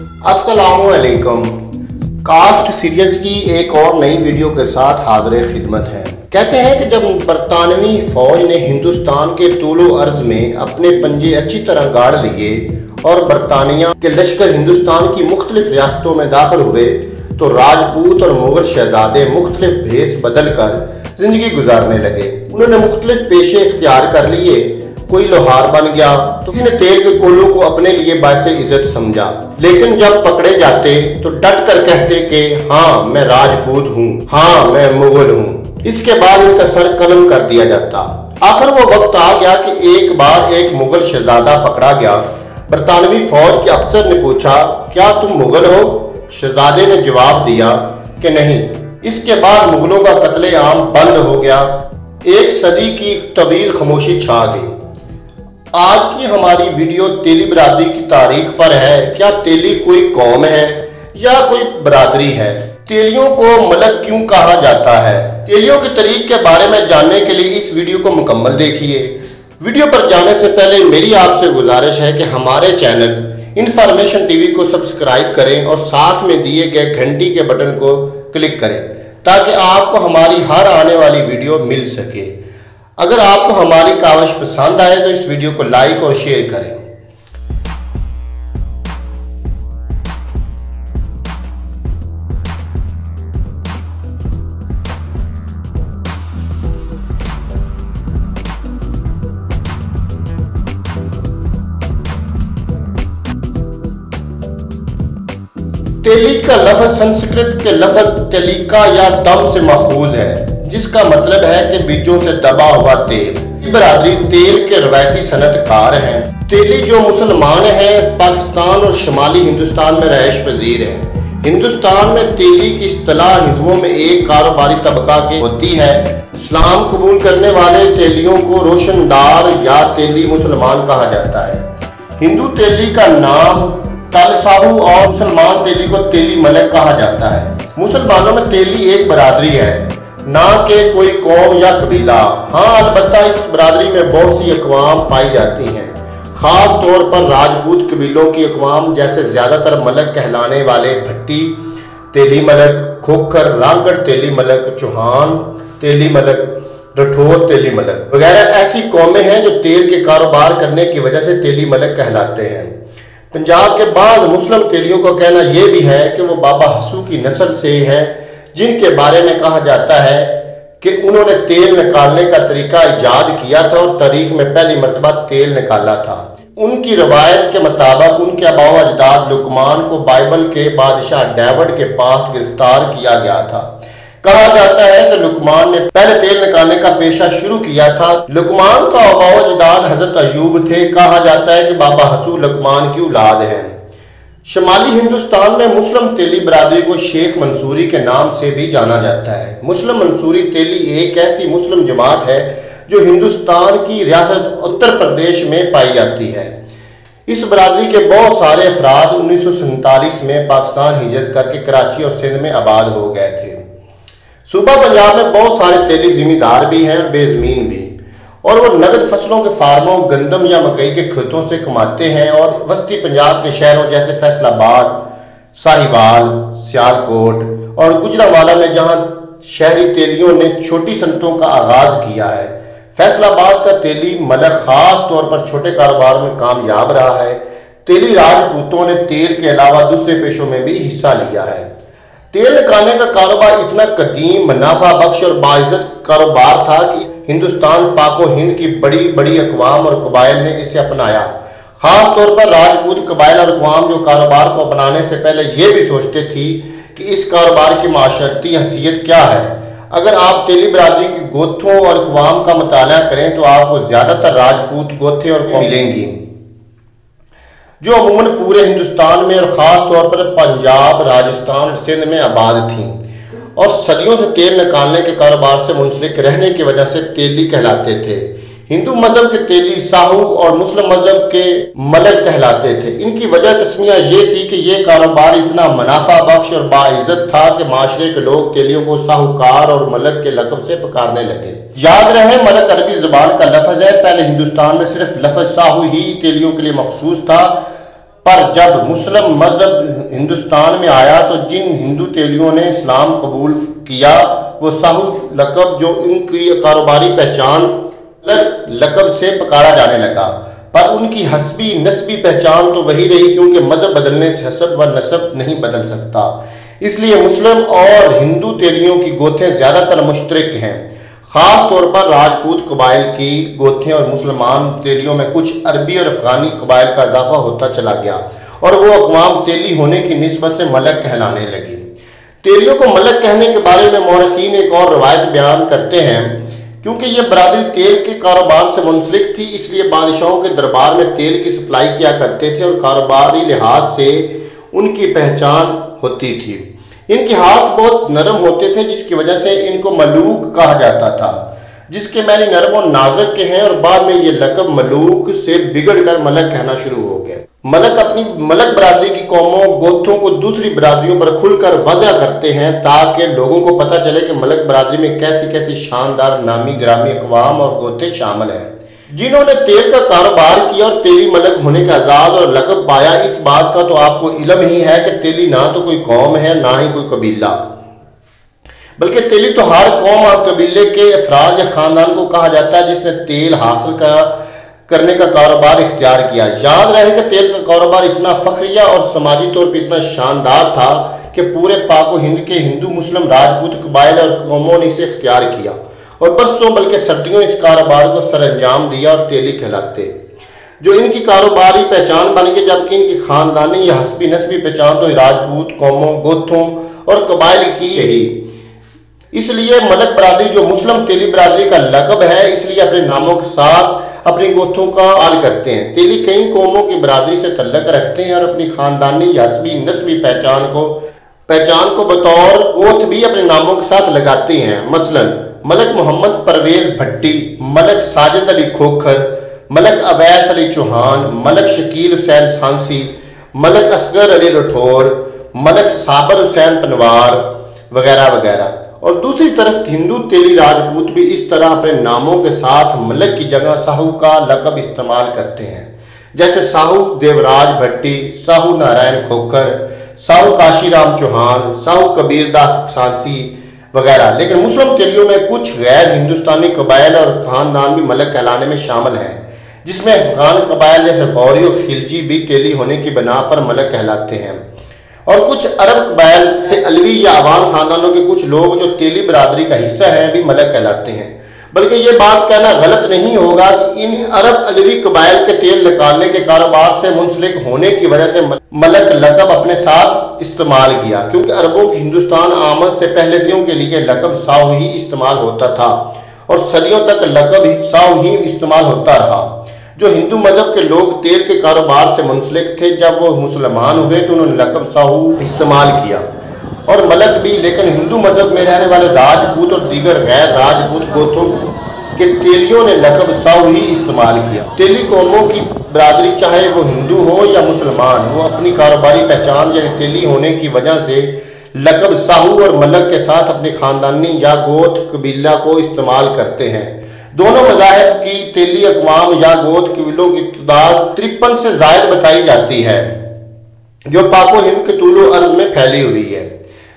السلام علیکم۔ Cost series کی ایک اور نئی ویڈیو کے ساتھ حاضر خدمت ہیں۔ کہتے ہیں کہ جب برطانوی فوج نے ہندوستان کے طول و عرض میں اپنے پنجے اچھی طرح گاڑ لیے اور برطانیہ کے لشکر ہندوستان کی مختلف ریاستوں میں داخل ہوئے تو راجپوت اور مغل شہزادے مختلف بھیس بدل کر زندگی گزارنے لگے۔ انہوں نے مختلف پیشے اختیار کر لیے۔ کوئی لوہار بن گیا تو کسی نے تیل کے کولوں کو اپنے لیے باعث عزت سمجھا، لیکن جب پکڑے جاتے تو ڈٹ کر کہتے کہ ہاں میں راجپوت ہوں، ہاں میں مغل ہوں۔ اس کے بعد ان کا سر قلم کر دیا جاتا۔ آخر وہ وقت آ گیا کہ ایک بار ایک مغل شہزادہ پکڑا گیا۔ برطانوی فوج کے افسر نے پوچھا کیا تم مغل ہو؟ شہزادے نے جواب دیا کہ نہیں۔ اس کے بعد مغلوں کا قتل عام بند ہو گیا۔ ایک صدی کی طویل خاموشی چھا گئی۔ آج کی ہماری ویڈیو تیلی برادری کی تاریخ پر ہے۔ کیا تیلی کوئی قوم ہے یا کوئی برادری ہے؟ تیلیوں کو ملک کیوں کہا جاتا ہے؟ تیلیوں کے طریق کے بارے میں جاننے کے لیے اس ویڈیو کو مکمل دیکھیے۔ ویڈیو پر جانے سے پہلے میری آپ سے گزارش ہے کہ ہمارے چینل انفارمیشن ٹی وی کو سبسکرائب کریں اور ساتھ میں دیے گئے گھنٹی کے بٹن کو کلک کریں تاکہ آپ کو ہماری ہر آنے والی ویڈیو مل سکے۔ اگر آپ کو ہماری کاوش پسند آئے تو اس ویڈیو کو لائک اور شیئر کریں۔ تیلی کا لفظ سنسکرت کے لفظ تیلیکا یا دم سے ماخوذ ہے، جس کا مطلب ہے کہ بیجوں سے دبا ہوا تیل۔ یہ برادری تیل کے روایتی صنعت کار ہیں۔ تیلی جو مسلمان ہیں پاکستان اور شمالی ہندوستان میں رہائش پذیر ہیں۔ ہندوستان میں تیلی کی اصطلاح ہندوؤں میں ایک کاروباری طبقہ کی ہوتی ہے۔ اسلام قبول کرنے والے تیلیوں کو روشندار یا تیلی مسلمان کہا جاتا ہے۔ ہندو تیلی کا نام تل ساہو اور مسلمان تیلی کو تیلی ملک کہا جاتا ہے۔ مسلمانوں میں تیلی ایک برادری ہے، نہ کہ کوئی قوم یا قبیلہ۔ ہاں البتہ اس برادری میں بہت سی اقوام پائی جاتی ہیں، خاص طور پر راجپوت قبیلوں کی اقوام جیسے زیادہ تر ملک کہلانے والے بھٹی تیلی ملک، کھوکھر رامگڑھ تیلی ملک، چوہان تیلی ملک، رٹھور تیلی ملک وغیرہ ایسی قومیں ہیں جو تیل کے کاروبار کرنے کی وجہ سے تیلی ملک کہلاتے ہیں۔ پنجاب کے بعض مسلم تیلیوں کا کہنا یہ بھی ہے کہ وہ بابا ہسو کی نسل سے ہیں، جن کے بارے میں کہا جاتا ہے کہ انہوں نے تیل نکالنے کا طریقہ ایجاد کیا تھا اور تاریخ میں پہلی مرتبہ تیل نکالا تھا۔ ان کی روایت کے مطابق ان کے آباء و اجداد لقمان کو بائبل کے بادشاہ ڈیوڈ کے پاس گرفتار کیا گیا تھا۔ کہا جاتا ہے کہ لقمان نے پہلے تیل نکالنے کا پیشہ شروع کیا تھا۔ لقمان کا آباء و اجداد حضرت ایوب تھے۔ کہا جاتا ہے کہ بابا ہسو لقمان کی اولاد ہیں۔ شمالی ہندوستان میں مسلم تیلی برادری کو شیخ منصوری کے نام سے بھی جانا جاتا ہے۔ مسلم منصوری تیلی ایک ایسی مسلم جماعت ہے جو ہندوستان کی ریاست اتر پردیش میں پائی جاتی ہے۔ اس برادری کے بہت سارے افراد 1947 میں پاکستان ہجرت کر کے کراچی اور سندھ میں آباد ہو گئے تھے۔ صوبہ پنجاب میں بہت سارے تیلی زمیندار بھی ہیں اور بے زمین بھی، اور وہ نقد فصلوں کے فارموں، گندم یا مکئی کے کھیتوں سے کماتے ہیں اور وسطی پنجاب کے شہروں جیسے فیصل آباد، ساہیوال، سیالکوٹ اور گجرانوالہ میں جہاں شہری تیلیوں نے چھوٹی صنعتوں کا آغاز کیا ہے۔ فیصل آباد کا تیلی ملک خاص طور پر چھوٹے کاروبار میں کامیاب رہا ہے۔ تیلی راجپوتوں نے تیل کے علاوہ دوسرے پیشوں میں بھی حصہ لیا ہے۔ تیل نکالنے کا کاروبار اتنا قدیم، منافع بخش اور باعزت کاروبار تھا کہ ہندوستان پاک و ہند کی بڑی بڑی اقوام اور قبائل نے اسے اپنایا۔ خاص طور پر راجپوت قبائل اور اقوام جو کاروبار کو اپنانے سے پہلے یہ بھی سوچتے تھی کہ اس کاروبار کی معاشرتی حیثیت کیا ہے۔ اگر آپ تیلی برادری کی گوتھوں اور اقوام کا مطالعہ کریں تو آپ کو زیادہ تر راجپوت گوتھے اور قومیں ملیں گی جو عموماً پورے ہندوستان میں اور خاص طور پر پنجاب، راجستھان اور سندھ میں آباد تھیں اور صدیوں سے تیل نکالنے کے کاروبار سے منسلک رہنے کی وجہ سے تیلی کہلاتے تھے۔ ہندو مذہب کے تیلی ساہو اور مسلم مذہب کے ملک کہلاتے تھے۔ ان کی وجہ تسمیہ یہ تھی کہ یہ کاروبار اتنا منافع بخش اور باعزت تھا کہ معاشرے کے لوگ تیلیوں کو ساہوکار اور ملک کے لقب سے پکارنے لگے۔ یاد رہے ملک عربی زبان کا لفظ ہے۔ پہلے ہندوستان میں صرف لفظ ساہو ہی تیلیوں کے لیے مخصوص تھا۔ पर जब मुस्लिम मजहब हिंदुस्तान में आया तो जिन हिंदू तेलियों ने इस्लाम कबूल किया वो साहू लकब जो उनकी कारोबारी पहचान लकब से पुकारा जाने लगा, पर उनकी हस्बी नस्बी पहचान तो वही रही, क्योंकि मजहब बदलने से हसब व नसब नहीं बदल सकता। इसलिए मुस्लिम और हिंदू तेलियों की गोथें ज़्यादातर मुश्तरक हैं। ख़ास तौर पर राजपूत कबाइल की गोथें और मुसलमान तेलियों में कुछ अरबी और अफ़गानी कबाइल का इजाफा होता चला गया और वो अक़वाम तेली होने की निस्बत से मलक कहलाने लगी। तेलियों को मलक कहने के बारे में मौरख़ीन एक और रवायत बयान करते हैं। क्योंकि ये बरादरी तेल के कारोबार से मुंसलिक थी, इसलिए बादशाहों के दरबार में तेल की सप्लाई किया करते थे और कारोबारी लिहाज से उनकी पहचान होती थी। इनके हाथ बहुत नरम होते थे, जिसकी वजह से इनको मलूक कहा जाता था, जिसके मैंने नरम और नाजुक के हैं, और बाद में ये लकब मलूक से बिगड़कर मलक कहना शुरू हो गया। मलक अपनी मलक बरादरी की कौमों गोथों को दूसरी बरादरियों पर खुलकर वज़ा करते हैं ताकि लोगों को पता चले कि मलक बरादरी में कैसी कैसी शानदार नामी ग्रामी अक़वाम और गोते शामिल हैं। जिन्होंने तेल का कारोबार किया और तेली मलक होने का एजाज़ और लकब पाया, इस बात का तो आपको इल्म ही है कि तेली ना तो कोई कौम है ना ही कोई कबीला, बल्कि तेली तो हर कौम और कबीले के अफराद या ख़ानदान को कहा जाता है जिसने तेल हासिल करने का कारोबार इख्तियार किया। याद रहे कि तेल का कारोबार इतना फखरिया और समाजी तौर पर इतना शानदार था कि पूरे पाक हिंद के हिंदू मुस्लिम राजपूत कबाइल और कौमों ने इसे इख्तियार किया और बरसों बल्कि सर्दियों इस कारोबार को सर अंजाम दिया और तेली कहलाते जो इनकी कारोबारी पहचान बन गई, जबकि इनकी खानदानी या हस्बी नस्बी पहचान तो राजपूत कौमों गोथों और कबाइल की यही। इसलिए मलक बरादरी जो मुस्लिम तेली बरादरी का लकब है, इसलिए अपने नामों के साथ अपनी गोथों का आल करते हैं। तेली कई कौमों की बरादरी से तल्लक रखते हैं और अपनी खानदानी या हस्बी नस्बी पहचान को बतौर गोथ भी अपने नामों के साथ लगाते हैं। मसलन मलक मोहम्मद परवेज भट्टी, मलक साजिद अली खोखर, मलक अवैस अली चौहान, मलक शकील हुसैन सांसी, मलक असगर अली राठौर, मलक साबर हुसैन पनवार वगैरह वगैरह। और दूसरी तरफ हिंदू तेली राजपूत भी इस तरह अपने नामों के साथ मलक की जगह साहू का लकब इस्तेमाल करते हैं, जैसे साहू देवराज भट्टी, साहू नारायण खोखर, साहू काशीराम चौहान, साहू कबीरदास सांसी वगैरह। लेकिन मुस्लिम तेलियों में कुछ गैर हिंदुस्तानी कबाइल और खानदान भी मलक कहलाने में शामिल हैं, जिसमें अफगान कबाइल जैसे गौरी और खिलजी भी तेली होने की बना पर मलक कहलाते हैं, और कुछ अरब कबाइल से अलवी या अवान खानदानों के कुछ लोग जो तेली बरादरी का हिस्सा हैं भी मलक कहलाते हैं। बल्कि ये बात कहना गलत नहीं होगा कि इन अरब अलवी कबाइल के तेल निकालने के कारोबार से मुंसलिक होने की वजह से मलक लकब अपने साथ इस्तेमाल किया, क्योंकि अरबों की हिंदुस्तान आमद से पहले दियों के लिए लकब साहू ही इस्तेमाल होता था और सदियों तक लकब साहू ही इस्तेमाल होता रहा। जो हिंदू मजहब के लोग तेल के कारोबार से मुंसलिक थे, जब वो मुसलमान हुए तो उन्होंने लकब साहू इस्तेमाल किया और मलक भी। लेकिन हिंदू मजहब में रहने वाले राजपूत और दीगर गैर राजपूत गोथों के तेलियों ने लकब साहू ही इस्तेमाल किया। तेली कौमों की बरादरी चाहे वो हिंदू हो या मुसलमान, वो अपनी कारोबारी पहचान यानी तेली होने की वजह से लकब साहू और मलक के साथ अपनी खानदानी या गोथ कबीला को इस्तेमाल करते हैं। दोनों मज़ाहिब की तेली अक़वाम या गोथ कबीलों की तादाद 53 से ज़ायद बताई जाती है, जो पाको हिंद के तूलो अर्ज़ में फैली हुई है।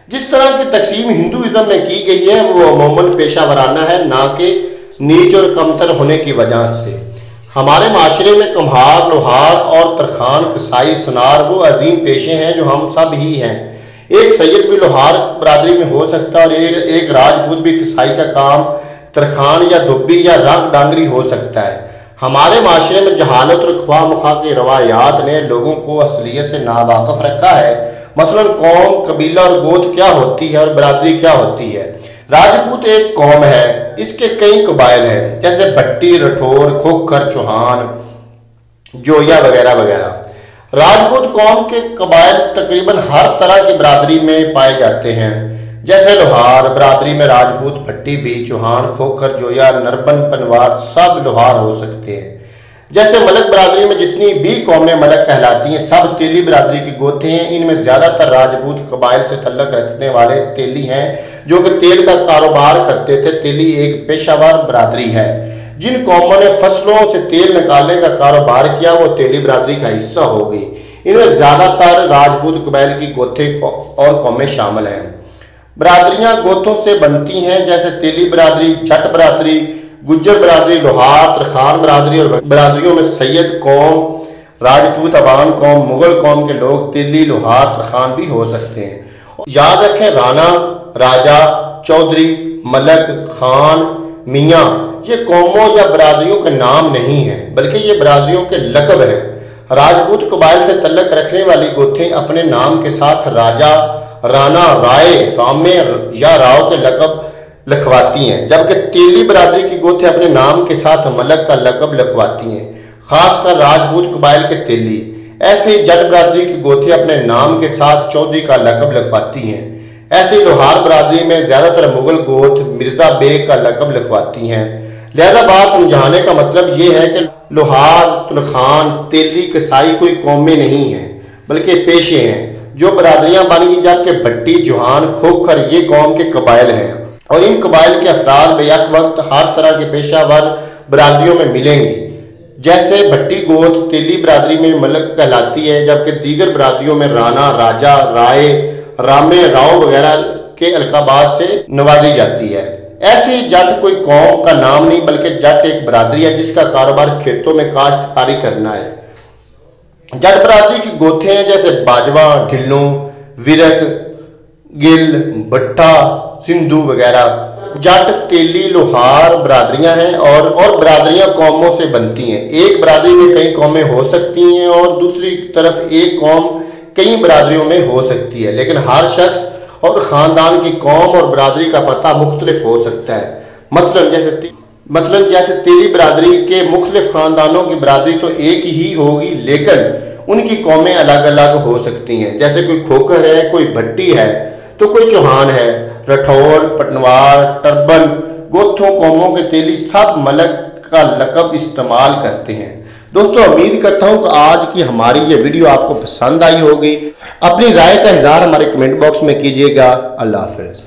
जिस तरह की तकसीम हिंदुइज़्म में की गई है वो अमूमन पेशा वराना है, ना कि नीच और कमतर होने की वजह से। हमारे माशरे में कुम्हार, लोहार और तरखान, कसाई, सुनार वो अजीम पेशे हैं जो हम सब ही हैं। एक सैयद भी लोहार बरादरी में हो सकता है और एक राजपूत भी कसाई का काम, तरखान या धुब्बी या रंग डांगरी हो सकता है। हमारे माशरे में जहालत और ख्वाह मुखा के रवायात ने लोगों को असलियत से नावाकिफ रखा है। मसलन कौम, कबीला और गोत क्या होती है और बरादरी क्या होती है। राजपूत एक कौम है, इसके कई कबाइल हैं जैसे भट्टी, राठौर, खोखर, चौहान, जोया वगैरह वगैरह। राजपूत कौम के कबाइल तकरीबन हर तरह की बरादरी में पाए जाते हैं, जैसे लोहार बरादरी में राजपूत, भट्टी भी, चौहान, खोखर, जोया, नरबन, पनवार सब लोहार हो सकते हैं। जैसे मलक बरादरी में जितनी भी कौमें मलक कहलाती हैं सब तेली बरादरी की गोते हैं। इनमें ज़्यादातर राजपूत कबाइल से तल्लक रखने वाले तेली हैं जो कि तेल का कारोबार करते थे। तेली एक पेशावर बरादरी है। जिन कौमों ने फसलों से तेल निकालने का कारोबार किया वो तेली बरादरी का हिस्सा हो गई। इनमें ज़्यादातर राजपूत कबाइल की गोथे और कौमें शामिल हैं। बरादरियाँ गोथों से बनती हैं, जैसे तेली बरादरी, जट बरादरी, गुज्जर बरादरी, लोहार, तरखान बरादरी। और बरादरियों में सैयद कौम, राजपूत, अवान कौम, मुगल कौम के लोग तेली, लोहार, तरखान भी हो सकते हैं। याद रखें, राना, राजा, चौधरी, मलक, खान, मियाँ ये कौमों या बरादरियों के नाम नहीं हैं, बल्कि ये बरादरियों के लक़ब हैं। राजपूत कबाइल से तल्लक रखने वाली गोथें अपने नाम के साथ राजा, राना, राय, रामे या राव के लक़ब लिखवाती हैं, जबकि तेली बरादरी की गोथें अपने नाम के साथ मलक का लक़ब लिखवाती हैं, खासकर राजपूत कबाइल के तेली। ऐसे ही जट बरादरी की गोथें अपने नाम के साथ चौधरी का लक़ब लिखवाती हैं। ऐसे लोहार बरादरी में ज़्यादातर मुगल गोथ मिर्ज़ा बेग का लक़ब लिखवाती हैं। लिहाजा बात समझाने का मतलब ये है कि लोहार, तुलखान, तेली, कसाई कोई कौमें नहीं हैं, बल्कि पेशे हैं जो बरादरियाँ बनी, जबकि भट्टी, जोहान, खोखर ये कौम के कबाइल हैं। और इन कबाइल के अफराद बेयक वक्त हर तरह के पेशावर बरादरियों में मिलेंगी। जैसे भट्टी गोथ तेली बरादरी में मलक कहलाती है, जबकि दीगर बरादरियों में राना, राजा, राय, रामे, राव वगैरह के अलकाबात से नवाजी जाती है। ऐसे जट कोई कौम का नाम नहीं, बल्कि जट एक बरादरी है जिसका कारोबार खेतों में काश्तकारी करना है। जट बरादरी की गोथें हैं जैसे बाजवा, ढिल्लों, विरक, गिल, भट्टा, सिंधु वगैरह। जट, तेली, लोहार बरादरियां हैं और बरादरियां कौमों से बनती हैं। एक बरादरी में कई कौमें हो सकती हैं और दूसरी तरफ एक कौम कई बरादरियों में हो सकती है, लेकिन हर शख्स और ख़ानदान की कौम और बरादरी का पता मुख्तलिफ हो सकता है। मसलन जैसे तेली बरादरी के मुख्तलिफ ख़ानदानों की बरादरी तो एक ही होगी, लेकिन उनकी कौमें अलग अलग हो सकती हैं। जैसे कोई खोखर है, कोई भट्टी है, तो कोई चौहान है, रठौर, पटनवार, टर्बन, गोथों कौमों के तेली सब मलक का लक़ब इस्तेमाल करते हैं। दोस्तों, उम्मीद करता हूं कि आज की हमारी ये वीडियो आपको पसंद आई होगी। अपनी राय का इज़हार हमारे कमेंट बॉक्स में कीजिएगा। अल्लाह हाफ़िज़।